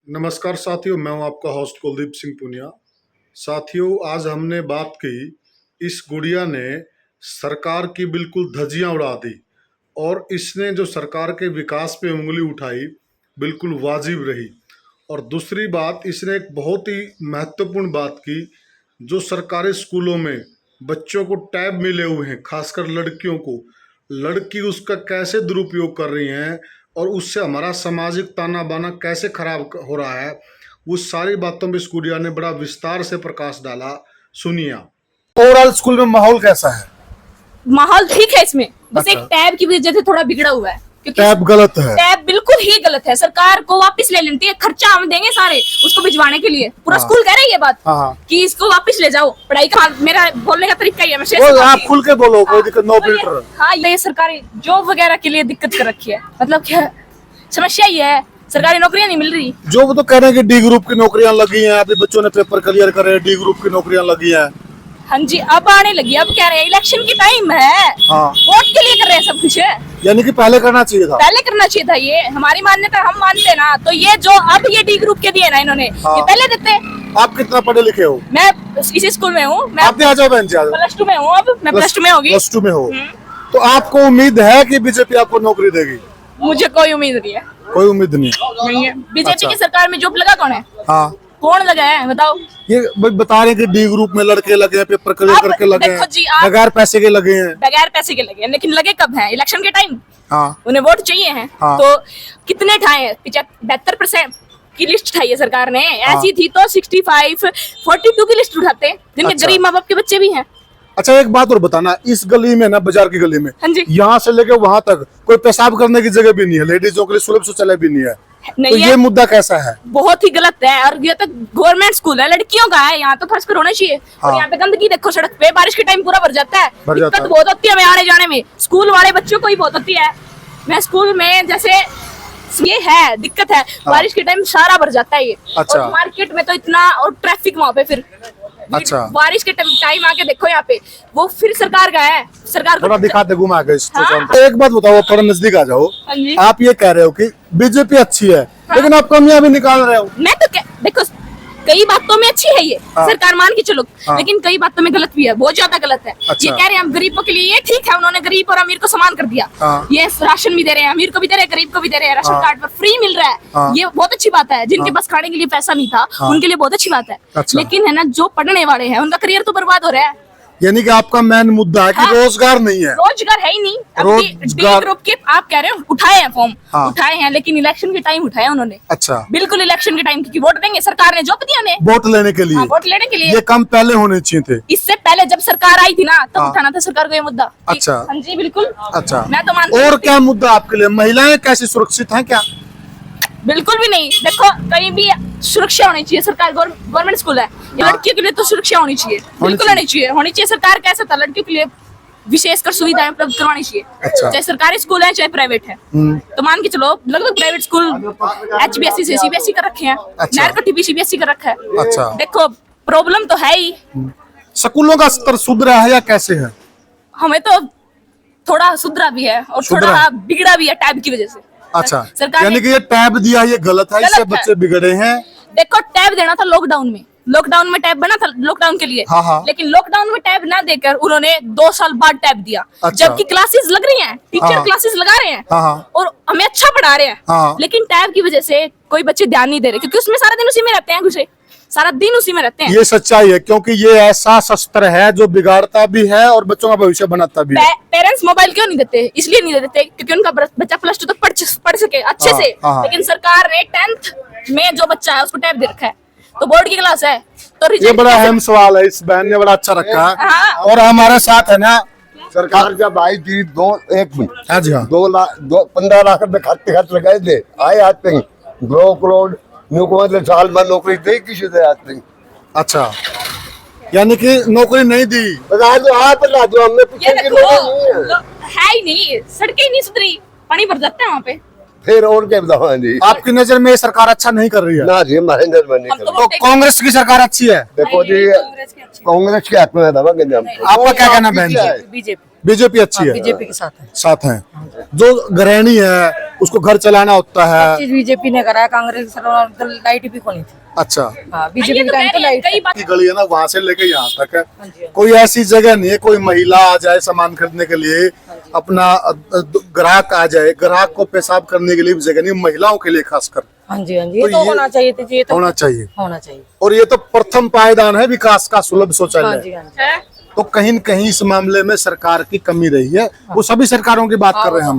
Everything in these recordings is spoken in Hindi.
नमस्कार साथियों, मैं हूं आपका होस्ट कुलदीप सिंह पुनिया। साथियों, आज हमने बात की, इस गुड़िया ने सरकार की बिल्कुल धज्जियां उड़ा दी और इसने जो सरकार के विकास पे उंगली उठाई बिल्कुल वाजिब रही। और दूसरी बात, इसने एक बहुत ही महत्वपूर्ण बात की, जो सरकारी स्कूलों में बच्चों को टैब मिले हुए हैं, खासकर लड़कियों को, लड़की उसका कैसे दुरुपयोग कर रही हैं और उससे हमारा सामाजिक ताना बाना कैसे खराब हो रहा है, वो सारी बातों में इस गुड़िया ने बड़ा विस्तार से प्रकाश डाला। सुनिए आप। ओवरऑल स्कूल में माहौल कैसा है? माहौल ठीक है इसमें, बस अच्छा। एक टैब की वजह से थोड़ा बिगड़ा हुआ है, क्योंकि टैब गलत है। टैब बिल्कुल ही गलत है। सरकार को वापस ले लेती है, खर्चा हम देंगे सारे उसको भिजवाने के लिए। पूरा हाँ। स्कूल कह रहा है ये बात हाँ। कि इसको वापस ले जाओ। पढ़ाई का मेरा बोलने का तरीका ही है। मैं शेष वो से आप बोलती खुल के बोलो, कोई हूँ। दिक्कत, नो फिल्टर। हाँ, ये सरकारी जॉब वगैरह के लिए दिक्कत कर रखी है। मतलब क्या समस्या ये है, सरकारी नौकरियां नहीं मिल रही। जो वो तो कह रहे हैं कि डी ग्रुप की नौकरियां लगी हैं, अभी बच्चों ने पेपर क्लियर करे, डी ग्रुप की नौकरियां लगी हैं। हाँ जी, अब आने लगी। अब कह रहे हैं इलेक्शन की टाइम है, हाँ। वोट के लिए कर रहे हैं सब कुछ है। यानी कि पहले करना चाहिए था। पहले करना चाहिए था। ये हमारी मान्यता, हम मानते ना। तो ये जो अब ये डी ग्रुप के दिए ना इन्होंने, हाँ। ये पहले देते। आप कितना पढ़े लिखे हो? मैं इसी स्कूल में हूँ। मैं आप भी आ जाओ बहन जी, आ जाओ। +2 में हूँ। अब मैं +2 में होगी। +2 में हो तो आपको उम्मीद है कि बीजेपी आपको नौकरी देगी? मुझे कोई उम्मीद नहीं है। कोई उम्मीद नहीं। नहीं है। बीजेपी अच्छा। की सरकार में जॉब लगा कौन है? हाँ, कौन लगा है बताओ? ये भाई बता रहे हैं कि डी ग्रुप में लड़के लगे हैं, पेपर क्लियर अब करके लगे देखो हैं, जी, आप- बगैर पैसे के लगे हैं। बगैर पैसे के लगे हैं, लेकिन लगे कब हैं? इलेक्शन के टाइम। हाँ। उन्हें वोट चाहिए हैं। हाँ। तो कितने ठाए हैं? 72% की लिस्ट उठाई है सरकार ने। ऐसी थी तो 65, 42 की लिस्ट उठाते, जिनके अच्छा। गरीब माँ बाप के बच्चे भी हैं। अच्छा, एक बात और बताना, इस गली में ना, बाजार की गली में, हाँ जी। यहाँ से लेके वहां तक कोई पेशाब करने की जगह भी नहीं है, लेडीजों के लिए सुलभ शौचालय भी नहीं है। नहीं तो है। ये मुद्दा कैसा है? बहुत ही गलत है। और ये तो गवर्नमेंट स्कूल है, लड़कियों का है, यहाँ तो फर्श पर होना चाहिए। हाँ। और यहाँ पे गंदगी देखो, सड़क पे बारिश के टाइम पूरा भर जाता है। भर जाता दिक्कत है। बहुत होती है हमें आने जाने में। स्कूल वाले बच्चों को ही बहुत होती है। मैं स्कूल में जैसे ये है दिक्कत है, बारिश के टाइम सारा भर जाता है ये। अच्छा। और मार्केट में तो इतना, और ट्रैफिक वहाँ पे फिर अच्छा। बारिश के टाइम आके देखो यहाँ पे, वो फिर सरकार का है। सरकार थोड़ा को दिखाते घुमा के इसको। हाँ। एक बात बताओ, थोड़ा नजदीक आ जाओ। हाँ जी। आप ये कह रहे हो कि बीजेपी अच्छी है, लेकिन आप कमियां भी निकाल रहे हो। मैं तो देखो, कई बातों में अच्छी है ये हाँ। सरकार, मान के चलो। हाँ। लेकिन कई बातों में गलत भी है, बहुत ज्यादा गलत है। अच्छा। ये कह रहे हैं हम गरीबों के लिए, ये ठीक है, उन्होंने गरीब और अमीर को समान कर दिया। हाँ। ये राशन भी दे रहे हैं, अमीर को भी दे रहे हैं, गरीब को भी दे रहे हैं। राशन हाँ। कार्ड पर फ्री मिल रहा है। हाँ। ये बहुत अच्छी बात है। जिनके हाँ। पास खाने के लिए पैसा नहीं था, हाँ। उनके लिए बहुत अच्छी बात है। अच्छा। लेकिन है ना, जो पढ़ने वाले हैं उनका करियर तो बर्बाद हो रहा है। यानी कि आपका मेन मुद्दा है कि हाँ। रोजगार नहीं है। रोजगार है ही नहीं। अब रोजगार- डी ग्रुप के आप कह रहे हो उठाए हैं फॉर्म, हाँ। उठाए हैं, लेकिन इलेक्शन के टाइम उठाए उन्होंने। अच्छा, बिल्कुल इलेक्शन के टाइम, क्योंकि वोट देंगे, सरकार ने जॉब दिया उन्हें। वोट लेने के लिए। हाँ, वोट लेने के लिए। ये काम पहले होने चाहिए थे। इससे पहले जब सरकार आई थी ना, तब हाँ। उठाना था सरकार को ये मुद्दा। अच्छा। हाँ जी, बिल्कुल। अच्छा, मैं तो मानती और हूँ। क्या मुद्दा आपके लिए? महिलाएं कैसी सुरक्षित हैं क्या? बिल्कुल भी नहीं। देखो, कहीं भी सुरक्षा होनी चाहिए। सरकार गवर्नमेंट स्कूल है, ये हाँ। लड़कियों के लिए तो सुरक्षा होनी चाहिए। बिल्कुल होनी चाहिए। सरकार कैसा था, लड़कियों के लिए विशेषकर सुविधाएं उपलब्ध करवानी चाहिए। अच्छा। चाहे सरकारी स्कूल है चाहे प्राइवेट है। तो मान के चलो, लगभग प्राइवेट स्कूल HBSC से CBSE कर रखे हैं। अच्छा। नहर का भी CBSE कर रखा है। अच्छा। देखो, प्रॉब्लम तो है ही। स्कूलों का स्तर सुधरा है या कैसे है? हमें तो थोड़ा सुधरा भी है और सुधरा थोड़ा है। बिगड़ा भी है टैब की वजह से। अच्छा, सरकार यानी ने कि ये टैब दिया, ये गलत है, इससे गलत है। बच्चे बिगड़े हैं। देखो, टैब देना था लॉकडाउन में। लॉकडाउन में टैब बना था लॉकडाउन के लिए। हाँ, हाँ। लेकिन लॉकडाउन में टैब ना देकर उन्होंने 2 साल बाद टैब दिया। अच्छा। जबकि क्लासेस लग रही हैं, टीचर हाँ। क्लासेस लगा रहे हैं। हाँ, हाँ। और हमें अच्छा पढ़ा रहे हैं। हाँ। लेकिन टैब की वजह से कोई बच्चे ध्यान नहीं दे रहे, क्योंकि उसमें सारा दिन उसी में रहते हैं, घुसे सारा दिन उसी में रहते हैं। ये सच्चाई है, क्योंकि ये ऐसा शस्त्र है जो बिगाड़ता भी है और बच्चों का भविष्य बनाता भी है। पेरेंट्स मोबाइल क्यों नहीं देते? इसलिए नहीं देते क्योंकि उनका बच्चा +2 तक पढ़ सके अच्छे हाँ, से। हाँ। लेकिन सरकार ने 10th में जो बच्चा है उसको टैब दे रखा है, तो बोर्ड की क्लास है तो ये रिजल्ट बड़ा कैसे- अहम सवाल है, इस बहन ने बड़ा अच्छा रखा है। हाँ। और हमारे साथ है ना, सरकार जब आई थी एक मिनट हाँ जी, हाँ। 15 लाख रुपए खाते खर्च लगाए थे, आए आज तक 2 करोड़ मतलब साल में नौकरी दी किसी से आज तक। अच्छा, यानी कि नौकरी नहीं दी। बता दो, आप बता दो, हमें ये पूछने की देखो, नौकरी नहीं है। है ही नहीं, सड़कें ही नहीं सुधरी, पानी भर जाता है वहाँ पे। फिर और क्या बताओ जी? आपकी नजर में ये सरकार अच्छा नहीं कर रही है? ना जी, हमारे नजर नहीं हम कर। तो तो कांग्रेस की सरकार अच्छी है। देखो जी, कांग्रेस की अच्छी। कांग्रेस के हाथ में दबा के जब आपका क्या कहना बहन जी? बीजेपी बीजेपी अच्छी है, बीजेपी के साथ है। साथ है। जो गृहिणी है उसको घर चलाना होता है। चीज बीजेपी ने करा है, कांग्रेस दल लाइट भी कोनी थी। अच्छा, हाँ, ये बीजेपी तो का कह तो रही है, लाइट कई बात की गली है ना, वहां से लेके यहाँ तक है। हाँ जी, कोई ऐसी जगह नहीं है कोई महिला आ जाए सामान खरीदने के लिए, अपना ग्राहक आ जाए, ग्राहक को पेशाब करने के लिए भी जगह नहीं, महिलाओं के लिए खासकर हाँ जी, हाँ जी, ये तो तो ये होना चाहिए थी, ये तो होना चाहिए। होना चाहिए। और ये तो प्रथम पायदान है विकास का, सुलभ हाँ शौचालय। जी, हाँ जी, है। तो कहीं न कहीं इस मामले में सरकार की कमी रही है। वो सभी सरकारों की बात कर रहे हैं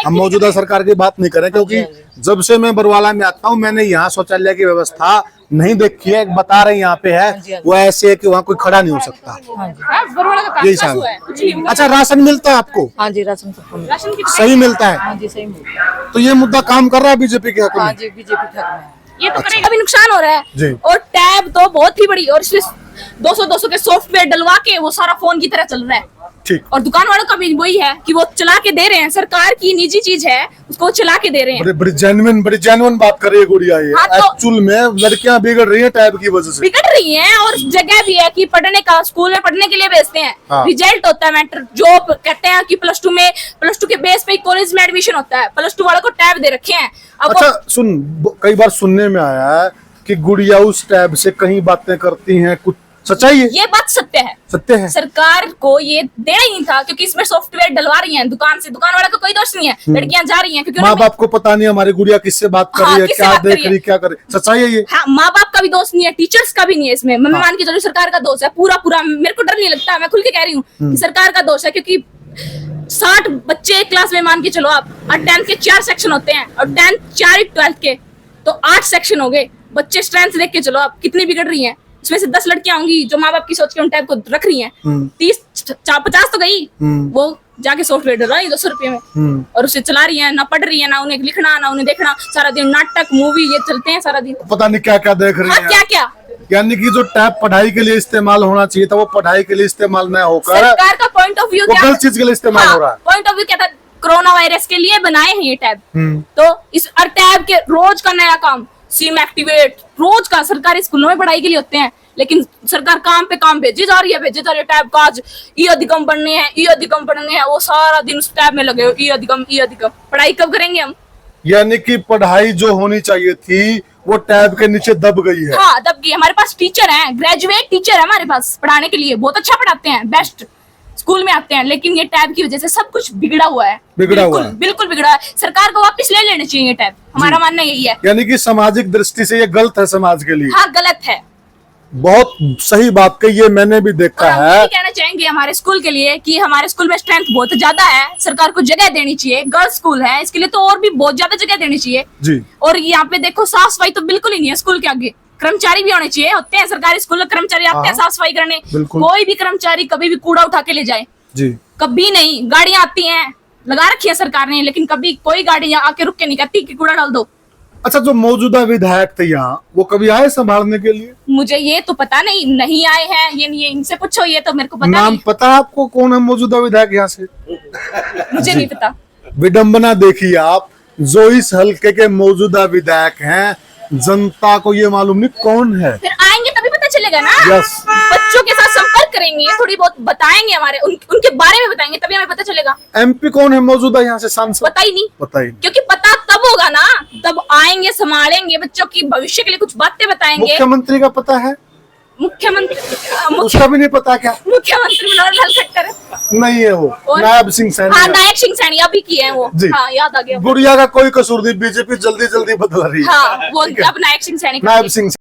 हम मौजूदा सरकार की बात नहीं करें, क्योंकि जब से मैं बरवाला में आता हूँ मैंने यहाँ शौचालय की व्यवस्था नहीं देखी है। बता रहे यहाँ पे है, वो ऐसे है कि वहाँ कोई खड़ा नहीं हो सकता। हाँ जी, हाँ, बरवाला का यही काफी साल हुआ है, कुछ नहीं हुआ। अच्छा, राशन मिलता है आपको? हाँ जी, राशन सबको मिला। राशन की सही मिलता है? हाँ जी, सही मिला। तो ये मुद्दा काम कर रहा है बीजेपी के हक हाँ में? जी, बीजेपी ठग में है। ये तो करेगा भी नुकसान हो रहा जी। है। और टैब तो बहुत ही बड़ी, और इसमें 200 के सॉफ्टवेयर डलवा के वो सारा फोन की तरह चल रहा है। ठीक। और दुकान वालों का भी वही है कि वो चला के दे रहे हैं, सरकार की निजी चीज है उसको वो चला के दे रहे हैं। बड़ी जेन्युइन बात कर रही है गुड़िया। ये हाँ, तो- एक्चुअल में लड़कियां बिगड़ रही है टैब की वजह से। बिगड़ रही हैं, और जगह भी है कि पढ़ने का, स्कूल में पढ़ने के लिए भेजते हैं। हाँ। रिजल्ट होता है मैटर, जो कहते हैं कि प्लस टू के बेस पे कॉलेज में एडमिशन होता है, प्लस टू वालों को टैब दे रखे हैं। अब वो- अच्छा सुन, कई बार सुनने में आया है कि गुड़िया उस टैब से कहीं बातें करती हैं, कुछ सच्चाई है? ये बात सत्य है। सत्य है। सरकार को ये देना ही नहीं था, क्योंकि इसमें सॉफ्टवेयर डलवा रही हैं दुकान से, दुकान वाला का कोई दोष नहीं है, लड़कियां जा रही हैं क्योंकि माँ उन्हें- बाप को पता नहीं हमारी गुड़िया किससे बात कर हाँ, रही है, किससे क्या बात कर देख रही है। रही, क्या कर रही, सच्चाई है ये? हाँ, माँ बाप का भी दोष नहीं है, टीचर्स का भी नहीं है इसमें। मैं मान के चलो सरकार का दोष है पूरा। मेरे को डर नहीं लगता, मैं खुल के कह रही हूँ कि सरकार का दोष है, क्योंकि 60 बच्चे एक क्लास में मान के चलो आप, और 10th के 4 सेक्शन होते हैं, और 10th 4 12th के तो 8 सेक्शन हो गए। बच्चे स्ट्रेंथ देख के चलो आप कितनी बिगड़ रही हैं। इसमें से 10 लड़कियां होंगी जो माँ बाप की सोच के उन टाइप को रख रही हैं। 30-50 तो गई, वो जाके सॉफ्टवेयर डल रहा है 200 रुपये में, और उसे चला रही है, ना पढ़ रही है, ना उन्हें लिखना, ना उन्हें देखना। सारा दिन नाटक मूवी ये चलते हैं सारा दिन। पता नहीं क्या क्या देख रही हाँ, है। क्या क्या यानी कि जो टैब पढ़ाई के लिए इस्तेमाल होना चाहिए था वो पढ़ाई के लिए इस्तेमाल न होकर सरकार का पॉइंट ऑफ व्यू वो क्या गलत चीज के लिए इस्तेमाल हो रहा है। पॉइंट ऑफ व्यू क्या था, कोरोना वायरस के लिए बनाए हैं ये टैब। तो इस टैब के रोज का नया काम, सिम एक्टिवेट रोज का सरकारी स्कूलों में पढ़ाई के लिए होते हैं, लेकिन सरकार काम पे काम भेजी जा रही है। टैब का आज ई अधिगम पढ़ने हैं, ई अधिगम पढ़ने हैं, वो सारा दिन उस टैब में लगे हो, ई अधिगम। पढ़ाई कब करेंगे हम? यानी कि पढ़ाई जो होनी चाहिए थी वो टैब के नीचे दब गई है। हाँ, दब गई। हमारे पास टीचर हैं, ग्रेजुएट टीचर है हमारे पास पढ़ाने के लिए, बहुत अच्छा पढ़ाते हैं, बेस्ट स्कूल में आते हैं, लेकिन ये टैब की वजह से सब कुछ बिगड़ा हुआ है। बिल्कुल बिगड़ा है। सरकार को वापस ले लेना चाहिए ये टैब, हमारा मानना यही है। यानी कि सामाजिक दृष्टि से ये गलत है समाज के लिए। हाँ, गलत है। बहुत सही बात कही, ये मैंने भी देखा और हम है। ये कहना चाहेंगे हमारे स्कूल के लिए कि हमारे स्कूल में स्ट्रेंथ बहुत ज्यादा है, सरकार को जगह देनी चाहिए। गर्ल्स स्कूल है, इसके लिए तो और भी बहुत ज्यादा जगह देनी चाहिए जी। और यहाँ पे देखो साफ सफाई तो बिल्कुल ही नहीं है स्कूल के आगे। कर्मचारी भी होने चाहिए, होते हैं सरकारी स्कूल में कर्मचारी, आते हैं साफ सफाई करने। बिल्कुल। कोई भी कर्मचारी कभी भी कूड़ा उठा के ले जाए? जी। कभी नहीं। गाड़ियां आती हैं, लगा रखी है सरकार ने, लेकिन कभी कोई गाड़ी यहाँ आके रुक के नहीं कहती कि कूड़ा डाल दो। अच्छा, जो मौजूदा विधायक थे यहाँ, वो कभी आए संभालने के लिए? मुझे ये तो पता नहीं आए हैं ये नहीं, इनसे पूछो, ये तो मेरे को पता नाम नहीं। पता है आपको कौन है मौजूदा विधायक यहाँ से? मुझे नहीं पता। विडंबना देखिए आप, जो इस हल्के के मौजूदा विधायक हैं, जनता को ये मालूम नहीं कौन है। फिर आएंगे तभी पता चलेगा ना। Yes. बच्चों के साथ संपर्क करेंगे, थोड़ी बहुत बताएंगे, हमारे उनके बारे में बताएंगे, तभी हमें पता चलेगा। MP कौन है मौजूदा यहाँ से सांसद? पता ही नहीं। पता ही नहीं। क्योंकि पता तब होगा ना, तब आएंगे, संभालेंगे बच्चों की भविष्य के लिए कुछ बातें बताएंगे। मुख्यमंत्री का पता है? उसका भी नहीं पता क्या? मुख्यमंत्री मनोहर खट्टर नहीं है वो, और? नायब सिंह सैनी। हाँ, नायक सिंह सैनी अभी किए हैं वो। जी। हाँ, याद आ गया। गुड़िया का कोई कसूर नहीं, बीजेपी जल्दी जल्दी बदल रही है। हाँ, वो अब नायक सिंह सैनी नायब सिंह